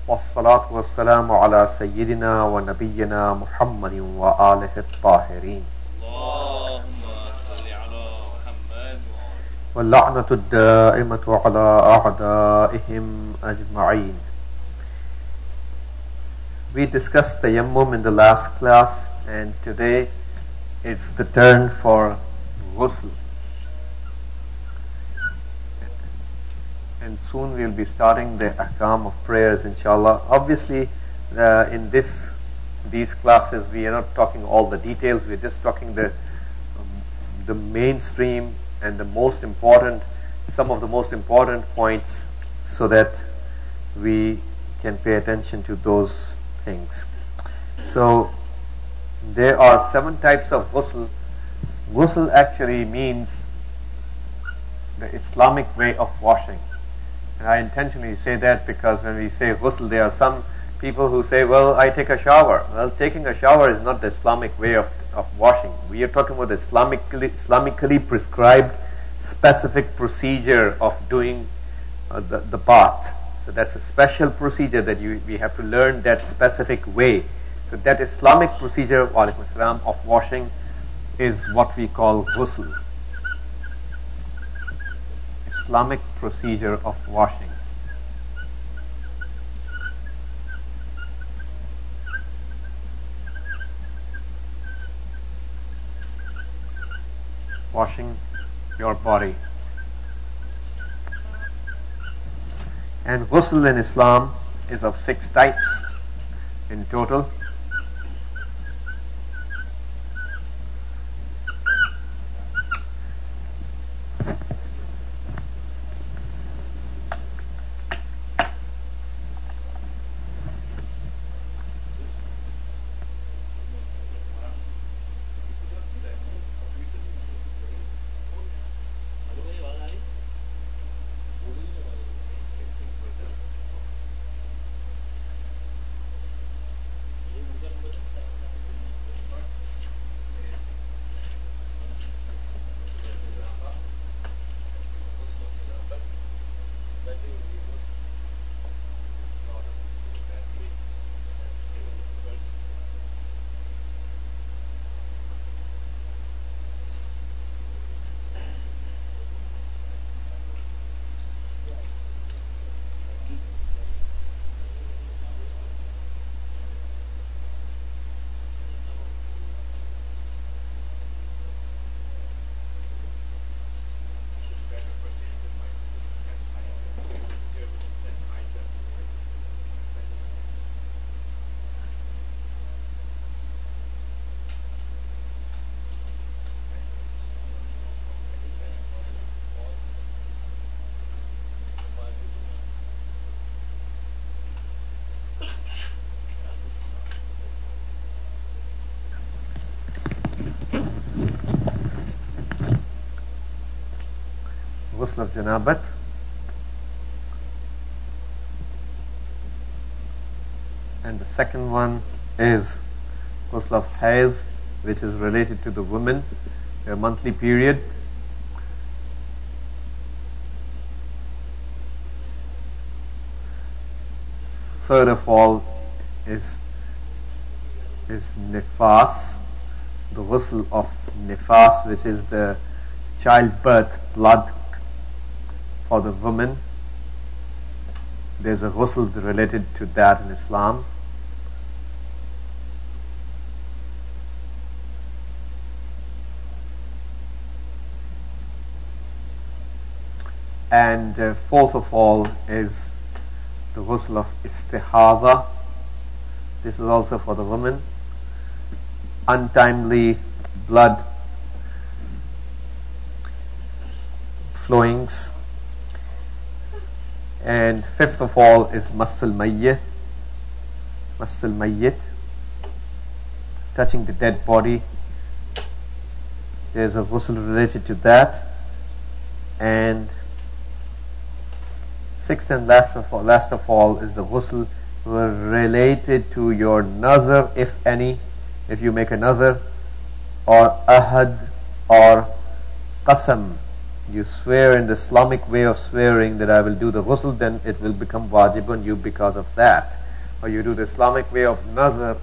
والصلاة والسلام على سيدنا ونبينا محمد وآله الطاهرين اللهم صل على محمد واللعنة الدائمة على أعدائهم أجمعين. We discussed tayammum in the last class, and today it's the turn for ghusl. And soon we'll be starting the ahkam of prayers, inshallah. Obviously, in these classes, we are not talking all the details. We're just talking the mainstream and some of the most important points, so that we can pay attention to those things. So, there are 7 types of ghusl. Ghusl actually means the Islamic way of washing. And I intentionally say that because when we say ghusl, there are some people who say, well, I take a shower. Well, taking a shower is not the Islamic way of washing. We are talking about the Islamically prescribed specific procedure of doing the bath. So that's a special procedure that we have to learn that specific way. So that Islamic procedure of washing is what we call ghusl. Islamic procedure of washing. Washing your body. And ghusl in Islam is of 6 types in total. Ghusl of Janabat, and the second one is Ghusl of Hayd, which is related to the women, their monthly period. Third of all is Nifas, the Ghusl of Nifas, which is the childbirth blood for the woman. There's a ghusl related to that in Islam. And fourth of all is the ghusl of istihada. This is also for the woman. Untimely blood flowings. And fifth of all is Massul Mayyit, touching the dead body. There's a ghusl related to that. And sixth and last of all is the ghusl related to your nazar, if any, if you make a nazar, or ahad, or qasam, you swear in the Islamic way of swearing that I will do the ghusl, then it will become wajib on you because of that. Or you do the Islamic way of nazar,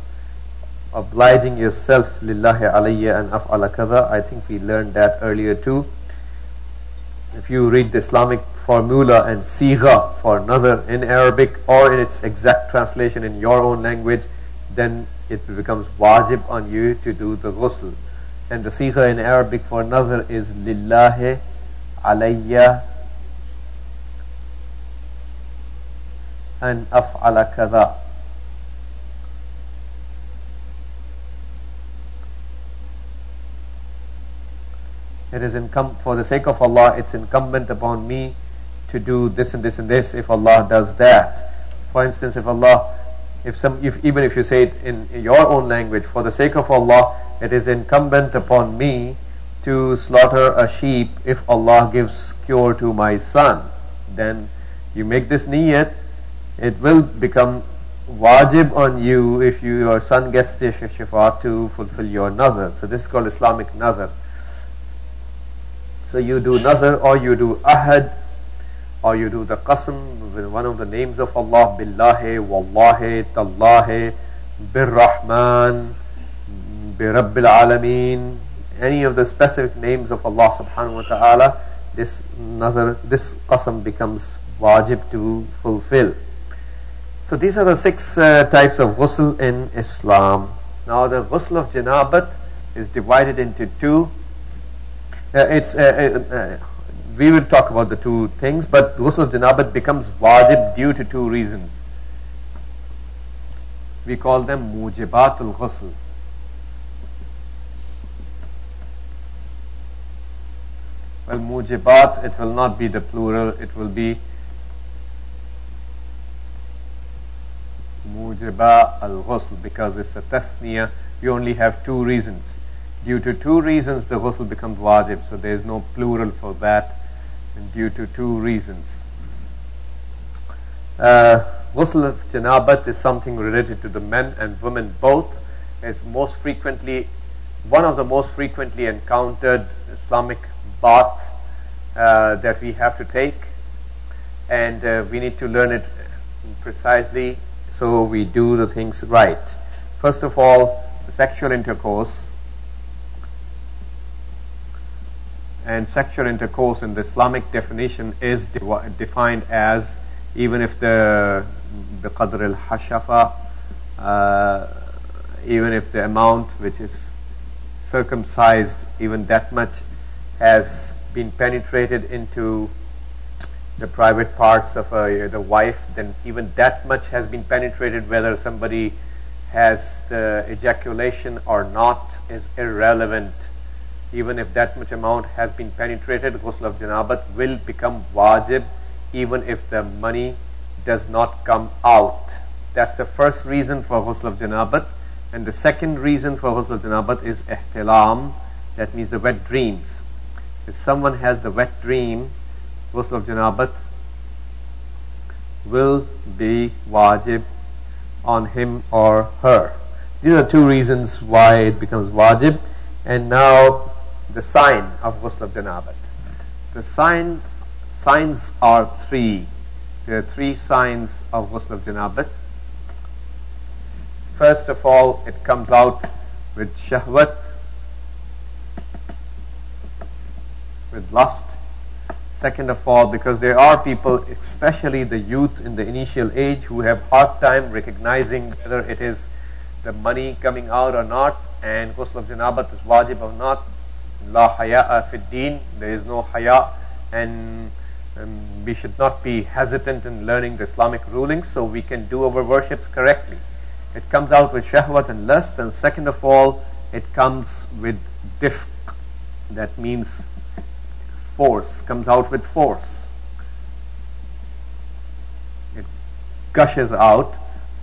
obliging yourself, lillahi alayya and af'ala kada. I think we learned that earlier too. If you read the Islamic formula and sigha for nazar in Arabic or in its exact translation in your own language, then it becomes wajib on you to do the ghusl. And the sigha in Arabic for nazar is lillahi alayya and af'ala kada. It is for the sake of Allah, it's incumbent upon me to do this and this and this if Allah does that. For instance, even if you say it in your own language, for the sake of Allah, it is incumbent upon me to slaughter a sheep if Allah gives cure to my son. Then you make this niyat, it will become wajib on you if your son gets the shifa to fulfill your nazar. So this is called Islamic nazar. So you do nazar, or you do ahad, or you do the qasam with one of the names of Allah, billahi, wallahi, tallahi, birrahman, birabbil alameen, any of the specific names of Allah subhanahu wa ta'ala. This nazar, this qasam becomes wajib to fulfill. So these are the 6 types of ghusl in Islam. Now the ghusl of janabat is divided into 2. We will talk about the 2 things, but ghusl of janabat becomes wajib due to 2 reasons. We call them mujibatul ghusl. Well, mujibat, it will not be the plural, it will be mujiba al-ghusl, because it's a tasniya. You only have 2 reasons. Due to 2 reasons the ghusl becomes wajib, so there is no plural for that, and due to 2 reasons. Ghusl of janabat is something related to the men and women both. It's one of the most frequently encountered Islamic bath that we have to take, and we need to learn it precisely so we do the things right. First of all, the sexual intercourse. And sexual intercourse in the Islamic definition is defined as, even if the qadr al-hashafa, even if the amount which is circumcised, even that much has been penetrated into the private parts of the wife, then even that much has been penetrated. Whether somebody has the ejaculation or not is irrelevant. Even if that much amount has been penetrated, ghusl of janabat will become wajib even if the money does not come out. That's the first reason for ghusl of janabat. And the second reason for ghusl of janabat is ihtilam, that means the wet dreams. If someone has the wet dream, ghusl of janabat will be wajib on him or her. These are 2 reasons why it becomes wajib. And now the sign of ghusl of janabat. The signs are 3. There are 3 signs of ghusl of janabat. First of all, it comes out with shahwat, with lust. Second of all, because there are people, especially the youth in the initial age, who have hard time recognizing whether it is the money coming out or not, and ghusl of janabat is wajib or not. La haya'a fid deen, there is no haya, and we should not be hesitant in learning the Islamic rulings so we can do our worships correctly. It comes out with shahwat and lust, and second of all, it comes with difq, that means force, comes out with force. It gushes out.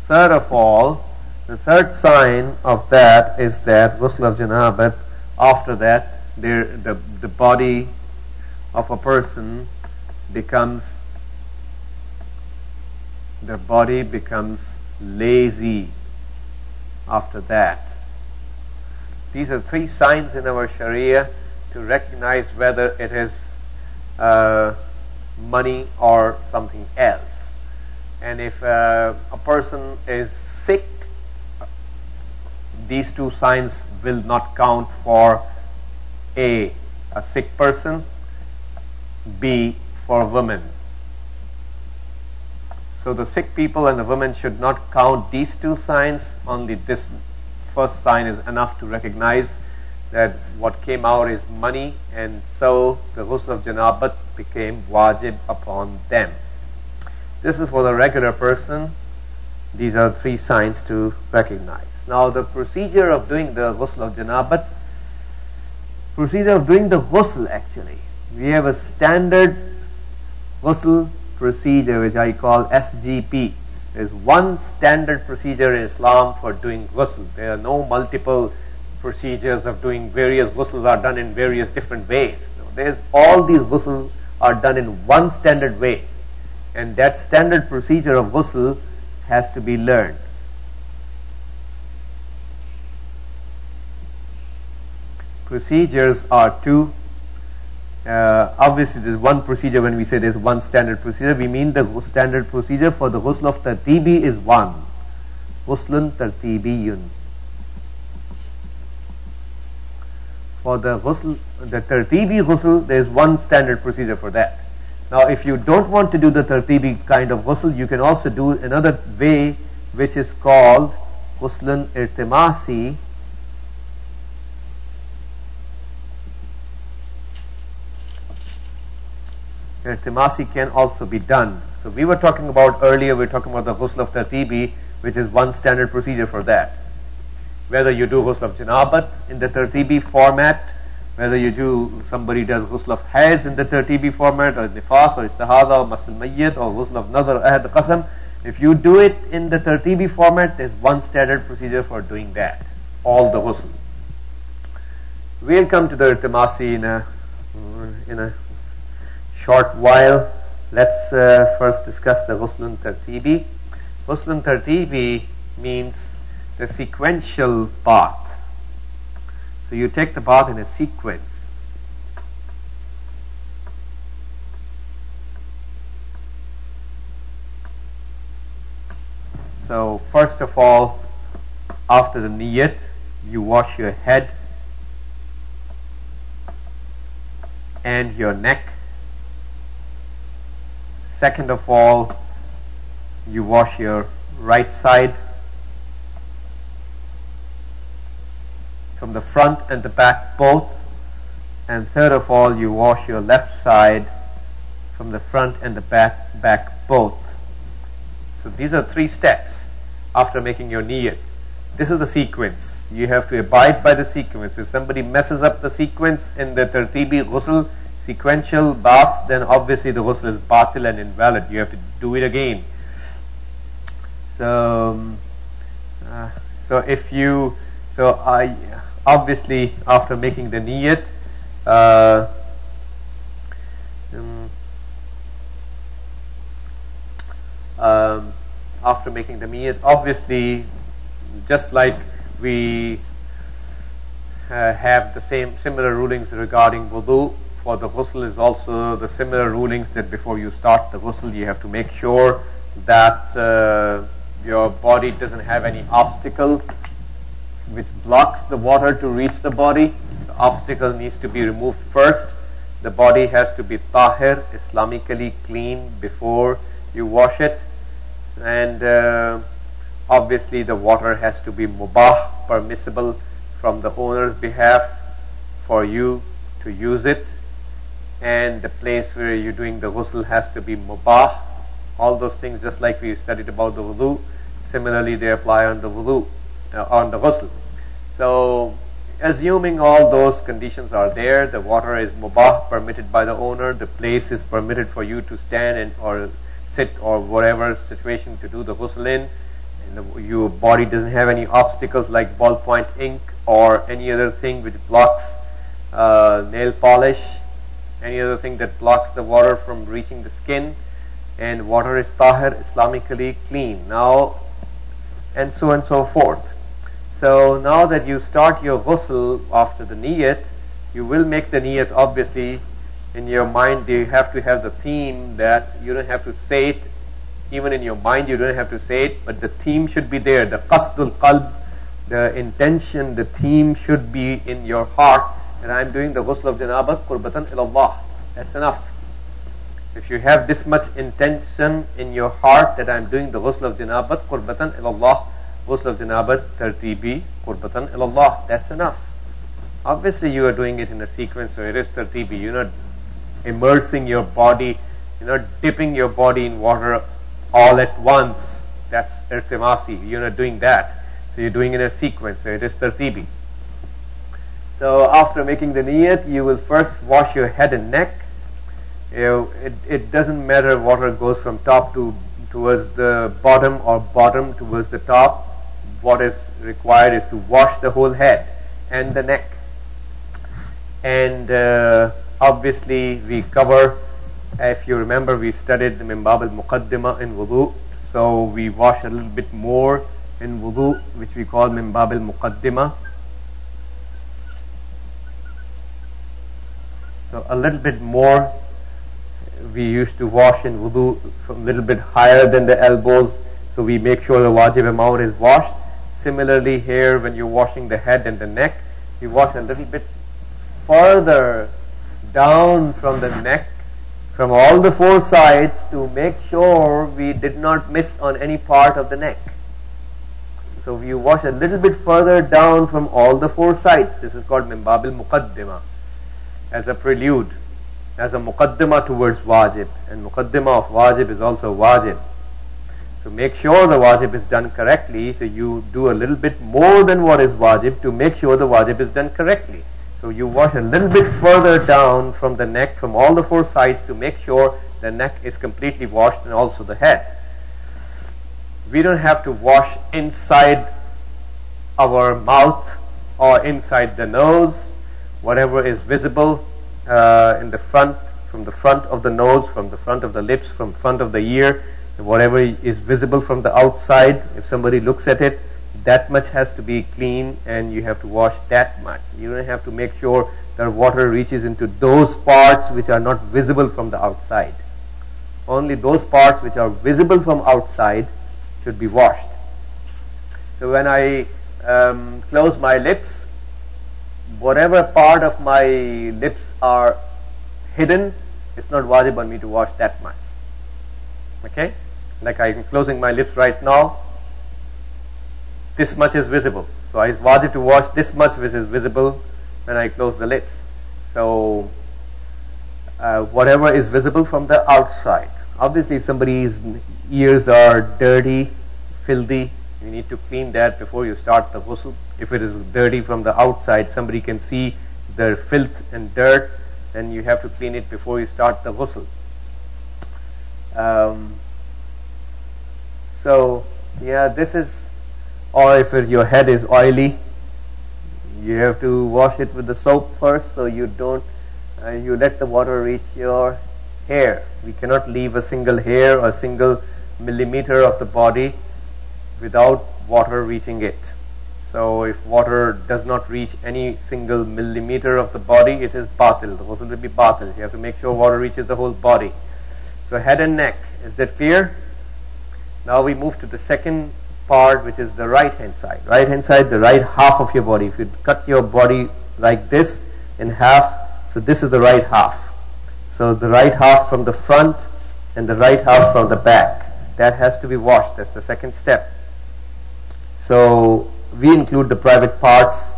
Third of all, the third sign of that is that ghusl of janabat, after that, the body of a person becomes lazy after that. These are 3 signs in our Sharia to recognize whether it is money or something else. And if a person is sick, these two signs will not count for a sick person, B, for women. So the sick people and the women should not count these two signs. Only this first sign is enough to recognize that what came out is money, and so the ghusl of janabat became wajib upon them. This is for the regular person. These are three signs to recognize. Now the procedure of doing the ghusl of janabat, actually, we have a standard ghusl procedure which I call SGP. There is one standard procedure in Islam for doing ghusl. There are no multiple procedures of doing various ghusls are done in various different ways. No, all these ghusls are done in one standard way, and that standard procedure of ghusl has to be learned. Procedures are two. Obviously, there's one procedure. When we say there's one standard procedure, we mean the standard procedure for the ghusl of tartibi is one. Ghuslun tartibiyun. For the tartibi ghusl, there is one standard procedure for that. Now, if you don't want to do the tartibi kind of ghusl, you can also do another way, which is called ghuslun irtimasi. Irtimasi can also be done. So we were talking about earlier, we were talking about the ghusl of tartibi, which is one standard procedure for that. Whether you do ghusl of janabat in the tartibi format, whether somebody does ghusl of haiz in the tartibi format, or nifas, or istihada, or masl mayyit, or ghusl of nazar, ahad, qasam, if you do it in the tartibi format, there's one standard procedure for doing that, all the ghusl. We'll come to the irtimasi in a short while. Let's first discuss the ghuslun tartibi. Ghuslun tartibi means the sequential bath. So you take the bath in a sequence. So first of all, after the niyat, you wash your head and your neck. Second of all, you wash your right side from the front and the back both. And third of all, you wash your left side from the front and the back both. So these are three steps after making your niyyat. This is the sequence. You have to abide by the sequence. If somebody messes up the sequence in the tartibi ghusl, sequential baths, then obviously the ghusl is batil and invalid. You have to do it again. Obviously after making the niyyat, obviously, just like we have the similar rulings regarding wudu, for the ghusl is also the similar rulings that before you start the ghusl, you have to make sure that your body doesn't have any obstacle which blocks the water to reach the body. The obstacle needs to be removed first. The body has to be tahir, Islamically clean before you wash it. And obviously the water has to be mubah, permissible from the owner's behalf for you to use it. And the place where you're doing the ghusl has to be mubah. All those things, just like we studied about the wudu, similarly they apply on the wudu, on the ghusl. So assuming all those conditions are there, the water is mubah, permitted by the owner, the place is permitted for you to stand or sit or whatever situation to do the ghusl in, and your body doesn't have any obstacles like ballpoint ink or any other thing which blocks nail polish, any other thing that blocks the water from reaching the skin, and water is tahir, Islamically clean. Now, and so on and so forth. So now that you start your ghusl after the niyat, you will make the niyat obviously In your mind, you have to have the theme that you don't have to say it. Even in your mind, you don't have to say it, but the theme should be there. The qasdul qalb, the intention, the theme should be in your heart. And I'm doing the ghusl of janabat qurbatan ilallah. That's enough. If you have this much intention in your heart that I'm doing the ghusl of janabat qurbatan ilallah, ghusl of janabat tartibi qurbatan ilallah, that's enough. Obviously you are doing it in a sequence, so it is tartibi. You're not immersing your body, you're not dipping your body in water all at once. That's irtimasi. You're not doing that. So you're doing it in a sequence, so it is tartibi. So after making the niyat, you will first wash your head and neck. It doesn't matter water goes from top towards the bottom or bottom towards the top. What is required is to wash the whole head and the neck. And obviously we cover, if you remember, we studied the min bab al-muqaddima in wudu. So we wash a little bit more in wudu, which we call min bab al-muqaddima. So a little bit more we used to wash in wudu, from a little bit higher than the elbows, so we make sure the wajib amount is washed. Similarly here, when you're washing the head and the neck, you wash a little bit further down from the neck, from all the four sides, to make sure we did not miss on any part of the neck. So we wash a little bit further down from all the four sides. This is called min bab al-muqaddima, as a prelude, as a muqaddima towards wajib. And muqaddima of wajib is also wajib. So make sure the wajib is done correctly. So you do a little bit more than what is wajib to make sure the wajib is done correctly. So you wash a little bit further down from the neck, from all the four sides, to make sure the neck is completely washed, and also the head. We don't have to wash inside our mouth or inside the nose. Whatever is visible in the front, from the front of the nose, from the front of the lips, from front of the ear, whatever is visible from the outside, if somebody looks at it, that much has to be clean, and you have to wash that much. You don't have to make sure that water reaches into those parts which are not visible from the outside. Only those parts which are visible from outside should be washed. So when I close my lips, whatever part of my lips are hidden, it's not wajib on me to wash that much. Okay? Like I'm closing my lips right now, this much is visible. So I wajib to wash this much which is visible when I close the lips. So whatever is visible from the outside. Obviously if somebody's ears are dirty, filthy, you need to clean that before you start the ghusl. If it is dirty from the outside, somebody can see the filth and dirt, then you have to clean it before you start the ghusl. So yeah, this is, or if your head is oily, you have to wash it with the soap first, so you don't you let the water reach your hair. We cannot leave a single hair or a single millimeter of the body without water reaching it. So if water does not reach any single millimeter of the body, it is batil. The ghusl will be batil. You have to make sure water reaches the whole body. So head and neck, is that clear? Now we move to the second part, which is the right hand side. Right hand side, the right half of your body. If you cut your body like this in half, so this is the right half. So the right half from the front and the right half from the back, that has to be washed. That's the second step. So we include the private parts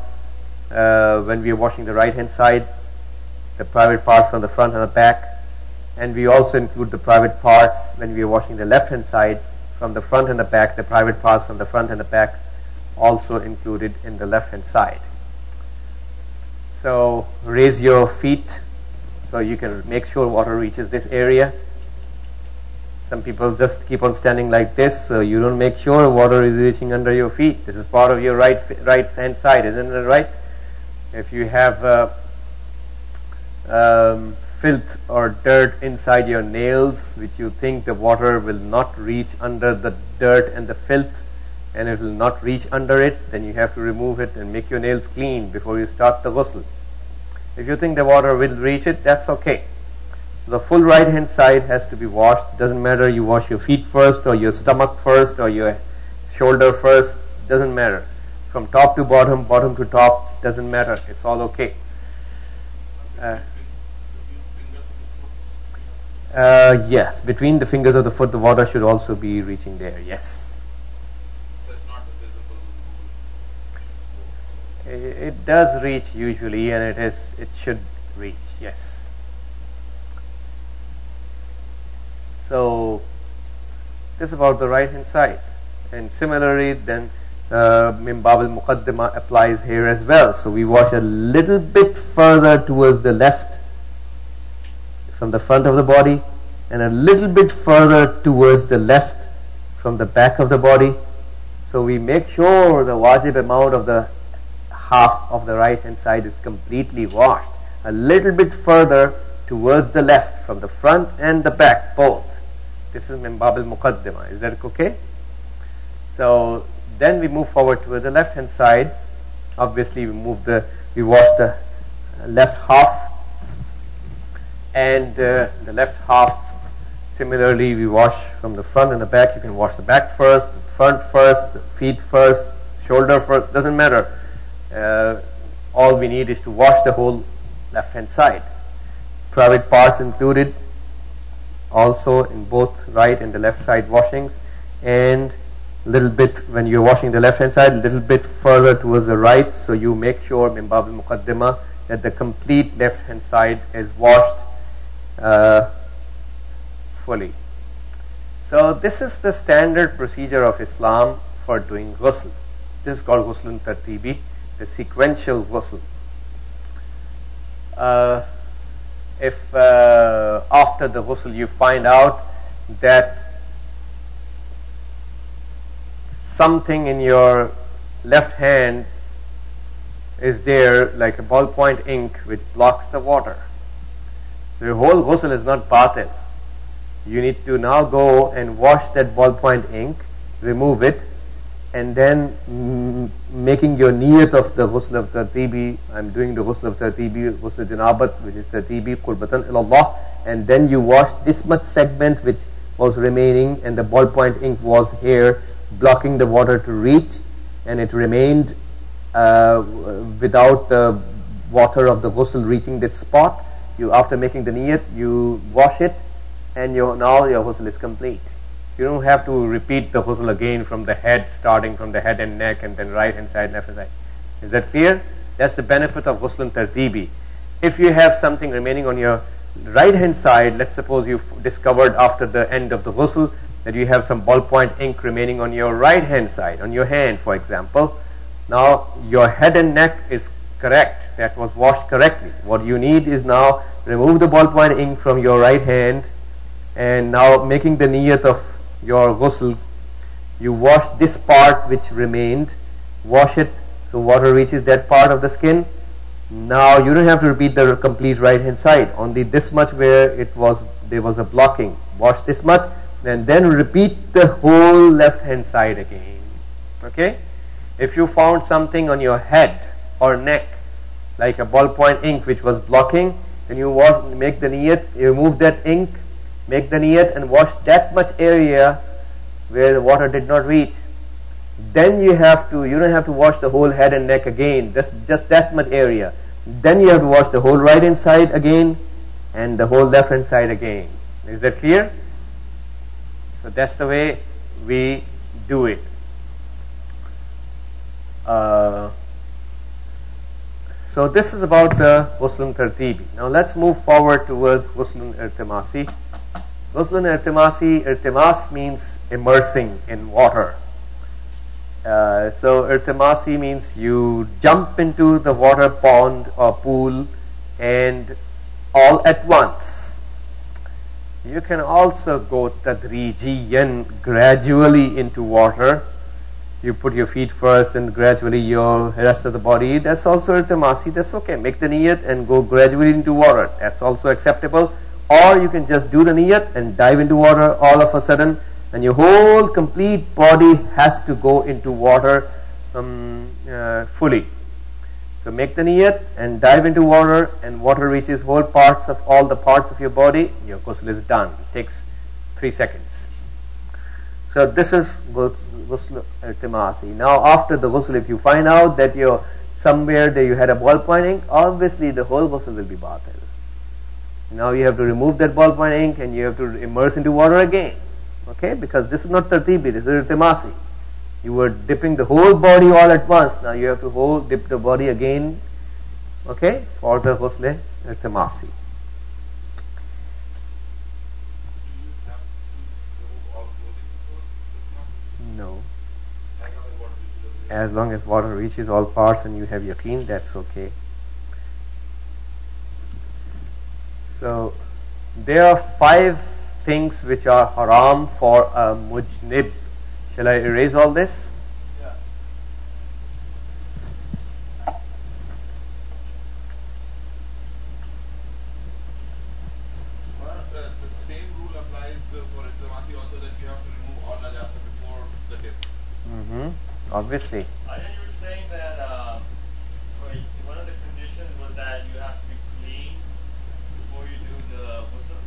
when we are washing the right hand side, the private parts from the front and the back, and we also include the private parts when we are washing the left hand side, from the front and the back. The private parts from the front and the back also included in the left hand side. So raise your feet so you can make sure water reaches this area. Some people just keep on standing like this, so you don't make sure water is reaching under your feet. This is part of your right hand side, isn't it right? If you have filth or dirt inside your nails, which you think the water will not reach under the dirt and the filth, and it will not reach under it, then you have to remove it and make your nails clean before you start the ghusl. If you think the water will reach it, that's okay. So the full right hand side has to be washed. Doesn't matter you wash your feet first or your stomach first or your shoulder first, doesn't matter. From top to bottom, bottom to top, doesn't matter. It's all okay. Yes, between the fingers of the foot, the water should also be reaching there. Yes. So it's not visible. It does reach usually, and it should reach. Yes. So this is about the right hand side, and similarly then min bab al-muqaddima applies here as well. So we wash a little bit further towards the left from the front of the body, and a little bit further towards the left from the back of the body. So we make sure the wajib amount of the half of the right hand side is completely washed. A little bit further towards the left from the front and the back both. This is min bab al-muqaddima. Is that okay? So then we move forward to the left hand side. Obviously we wash the left half, and the left half similarly we wash from the front and the back. You can wash the back first, the front first, the feet first, shoulder first, doesn't matter. All we need is to wash the whole left hand side. Private parts included also in both right and the left side washings, and little bit when you're washing the left hand side, a little bit further towards the right, so you make sure min bab al-muqaddima that the complete left hand side is washed fully. So this is the standard procedure of Islam for doing ghusl. This is called ghusl tartibi, the sequential ghusl. If after the ghusl you find out that something in your left hand is there, like a ballpoint ink which blocks the water, the whole ghusl is not batil. You need to now go and wash that ballpoint ink, remove it, and then making your niyat of the ghusl of tartibi. I'm doing the ghusl of tartibi, ghusl janabat, which is tartibi qurbatan ilallah, and then you wash this much segment which was remaining, and the ballpoint ink was here blocking the water to reach, and it remained without the water of the ghusl reaching that spot. You, after making the niyat, you wash it, and now your ghusl is complete. You don't have to repeat the ghusl again from the head, starting from the head and neck, and then right hand side, left hand side. Is that clear? That's the benefit of ghusl tartibi. If you have something remaining on your right hand side, let's suppose you discovered after the end of the ghusl that you have some ballpoint ink remaining on your right hand side, on your hand for example. Now your head and neck is correct, that was washed correctly. What you need is now remove the ballpoint ink from your right hand, and now making the niyat of your ghusl, you wash this part which remained, wash it so water reaches that part of the skin. Now you don't have to repeat the complete right hand side, only this much where there was a blocking. Wash this much, and then repeat the whole left hand side again. Okay? If you found something on your head or neck like a ballpoint ink which was blocking, then you make the niyat, you remove that ink, make the niyat and wash that much area where the water did not reach. Then you don't have to wash the whole head and neck again, just that much area. Then you have to wash the whole right hand side again and the whole left hand side again. Is that clear? So that's the way we do it. So this is about the ghusl tartibi. Now let's move forward towards ghusl irtimasi. Ghusl irtimasi, irtimas means immersing in water. So irtimasi means you jump into the water pond or pool and all at once. You can also go tadrijiyan, gradually into water. You put your feet first and gradually your rest of the body. That's also irtimasi, that's okay. Make the niyat and go gradually into water. That's also acceptable. Or you can just do the niyat and dive into water all of a sudden, and your whole complete body has to go into water fully. So make the niyat and dive into water, and water reaches all the parts of your body, your ghusl is done. It takes 3 seconds. So this is ghusl iltimasi. Now after the ghusl, if you find out that somewhere that you had a ball point ink, obviously the whole ghusl will be batil. Now you have to remove that ball point ink and you have to immerse into water again. Okay, because this is not tartibi, this is iltimasi. You were dipping the whole body all at once. Now you have to dip the body again, okay, for the ghusl iltimasi. Do you have to remove all clothing before Iltimasi? No. As long as water As long as water reaches reaches everywhere? all parts and you have yaqeen, that's okay. So there are 5 things which are haram for a mujnib. Shall I erase all this? Yeah. The same rule applies for Iltimasi also, that you have to remove all najasa before the dip. Obviously. I think you were saying that one of the conditions was that you have to be clean before you do the ghusl.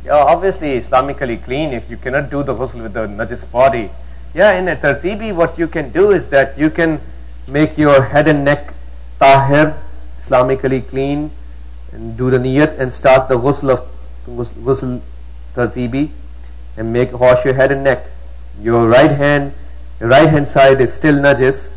Yeah, obviously Islamically clean. If you cannot do the ghusl with the najis body, in a tartibi what you can do is that you can make your head and neck tahir, Islamically clean, and do the niyat and start the ghusl tartibi and wash your head and neck. Your right hand side is still najis.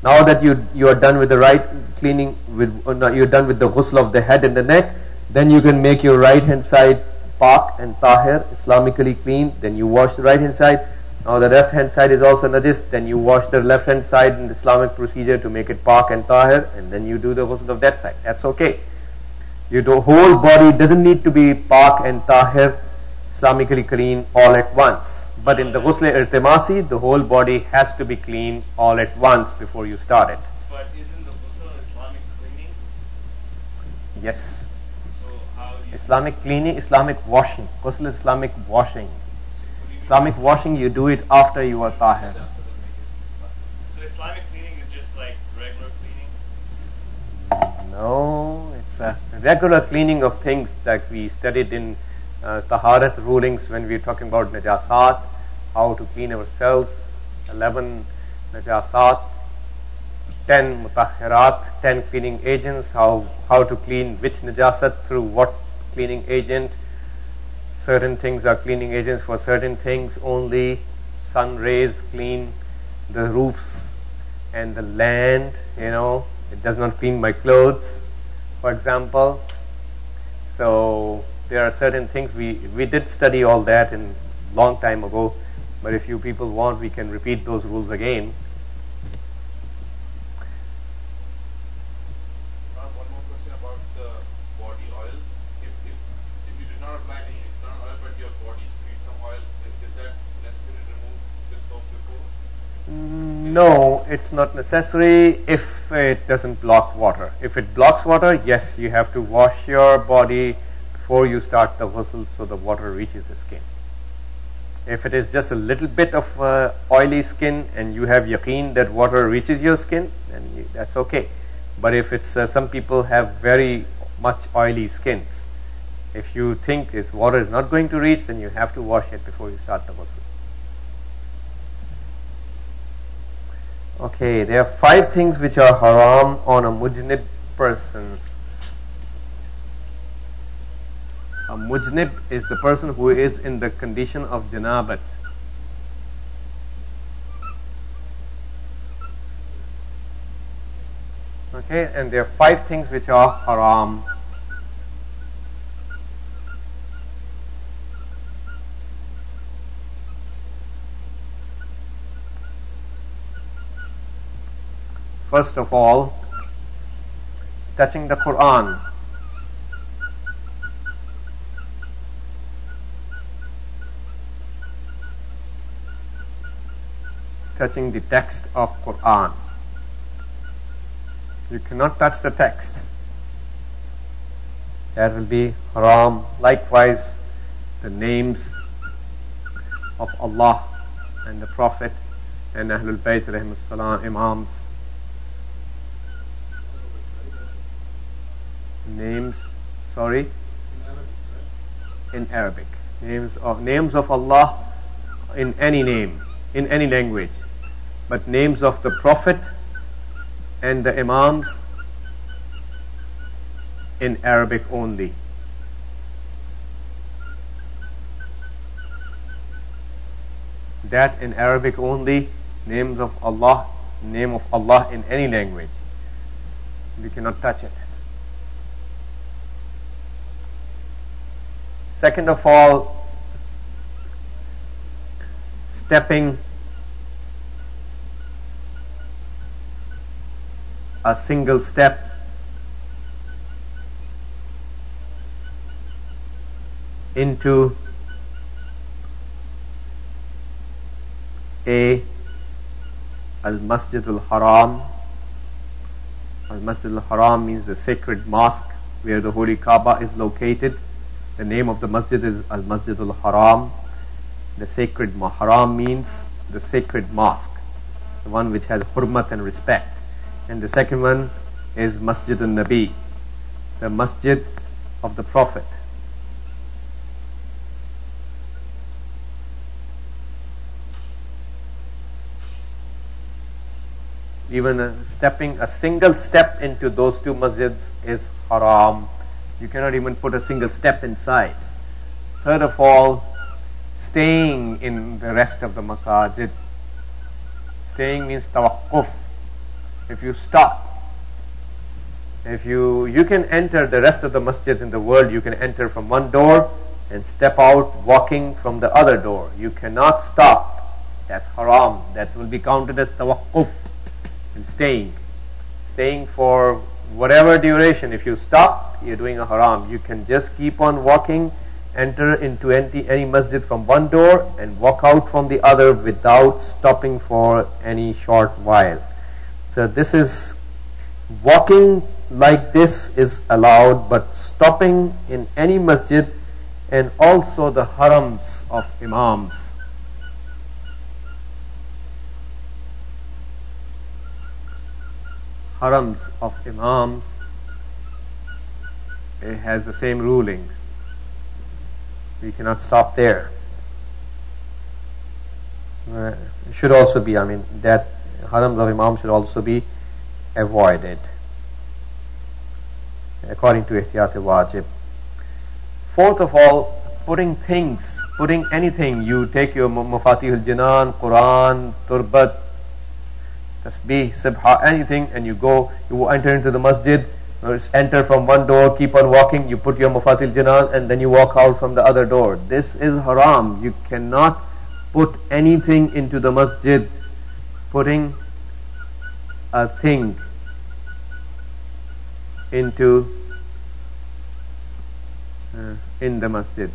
Now that you are done with the right cleaning, you're done with the ghusl of the head and the neck, then you can make your right hand side pak and tahir, Islamically clean. Then you wash the right hand side. Now the left hand side is also najis. Then you wash the left hand side in the Islamic procedure to make it pak and tahir, and then you do the ghusl of that side. That's okay. Your whole body doesn't need to be pak and tahir, Islamically clean all at once. But in the ghusl iltimasi, the whole body has to be clean all at once before you start it. But isn't the ghusl Islamic cleaning? Yes. So how do you... Islamic cleaning, Islamic washing. Ghusl is Islamic washing. What do you Islamic washing, you do it after you are tahir. So Islamic cleaning is just like regular cleaning? No, it's a regular cleaning of things like we studied in taharat rulings when we were talking about najasat, how to clean ourselves, 11 najasat, 10 mutahhirat, 10 cleaning agents, how to clean which najasat through what cleaning agent. Certain things are cleaning agents for certain things only. Sun rays clean the roofs and the land, it does not clean my clothes, for example. So there are certain things we did study all that in long time ago, but if you people want, we can repeat those rules again. One more question about the body oil. If you did not apply any external oil, but your body needs some oil, is that necessary to remove with soap before? No, it's not necessary if it doesn't block water. If it blocks water, yes, you have to wash your body before you start the ghusl so the water reaches the skin. If it is just a little bit of oily skin and you have yaqeen that water reaches your skin, then that's okay. But if it's some people have very much oily skins, if you think this water is not going to reach, then you have to wash it before you start the ghusl. Okay, there are 5 things which are haram on a mujnib person. A mujnib is the person who is in the condition of janabat. Okay, and there are 5 things which are haram. First of all, touching the Quran. Touching the text of Quran. You cannot touch the text. That will be haram. Likewise, the names of Allah and the Prophet and Ahlul Bayt alayhimus salam, Imams. names, sorry, in Arabic. Names of Allah in any name, in any language, but names of the Prophet and the Imams in Arabic only. That in Arabic only, names of Allah, name of Allah in any language. You cannot touch it. Second of all, stepping a single step into Al-Masjid al-Haram. Al-Masjid al-Haram means the sacred mosque where the holy Kaaba is located. The name of the masjid is Al-Masjid al-Haram. The sacred Haram means the sacred mosque, the one which has hurmat and respect. And the second one is Masjid al-Nabi, the masjid of the Prophet. Even stepping a single step into those two masjids is haram. You cannot even put a single step inside. Third of all, staying in the rest of the masajid. Staying means tawaqquf. If you stop, if you can enter the rest of the masjids in the world, you can enter from one door and step out walking from the other door. You cannot stop. That's haram. That will be counted as tawaqquf. And staying for whatever duration. If you stop, you're doing a haram. You can just keep on walking, enter into any masjid from one door and walk out from the other without stopping for any short while. So this is, walking like this is allowed, but stopping in any masjid and also the harams of imams. Harams of imams, it has the same ruling. We cannot stop there. It should also be, that harams of imams should also be avoided according to ihtiyat wajib. Fourth of all, putting anything. You take your Mafatihul Jinan, Quran, Turbat, Tasbih, Subha, anything, and you enter into the masjid, enter from one door, keep on walking, you put your Mafatil Jinan, and then you walk out from the other door. This is haram. You cannot put anything into the masjid. Putting a thing into in the masjid,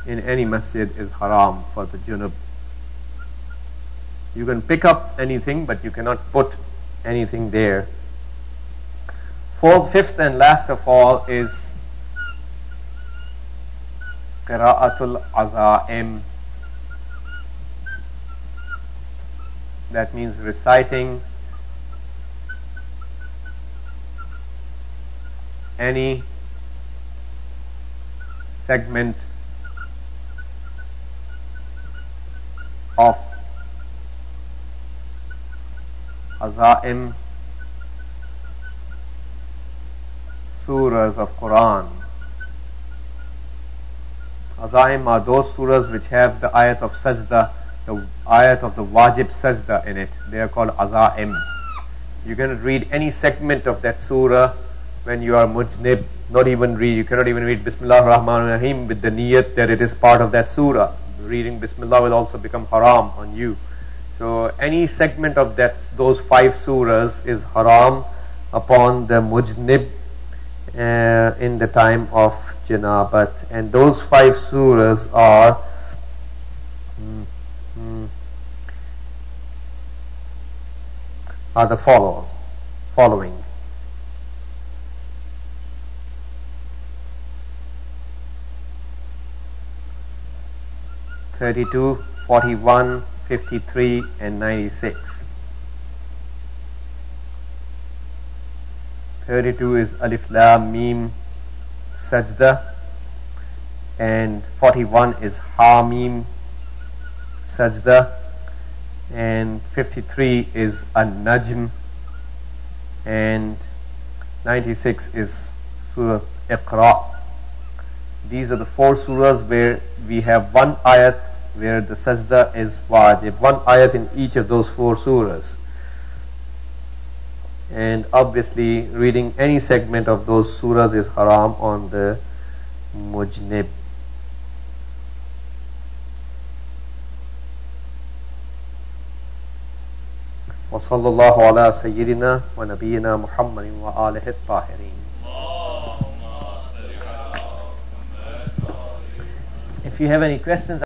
in any masjid, is haram for the junub. You can pick up anything, but you cannot put anything there. Fifth and last of all is Qira'atul Azaim. That means reciting any segment of Azaim, surahs of Quran. Azaim are those surahs which have the ayat of sajda, the ayat of the wajib sajda in it. They are called Azaim. You cannot read any segment of that surah when you are mujnib. You cannot even read Bismillah ar-Rahman ar-Rahim with the niyat that it is part of that surah. Reading Bismillah will also become haram on you. So any segment of those 5 surahs is haram upon the mujnib in the time of janabat. And those 5 surahs are the following. (32), 41, 53 and 96. 32 is Alif Lam Mim Sajda, and 41 is Ha Mim Sajda, and 53 is An-Najm, and 96 is Surah Iqra. These are the 4 surahs where we have one ayat where the sajda is wajib, one ayat in each of those 4 surahs. And obviously reading any segment of those surahs is haram on the mujnib. وصلى الله على سيدنا ونبينا محمد وآله الطاهرين. If you have any questions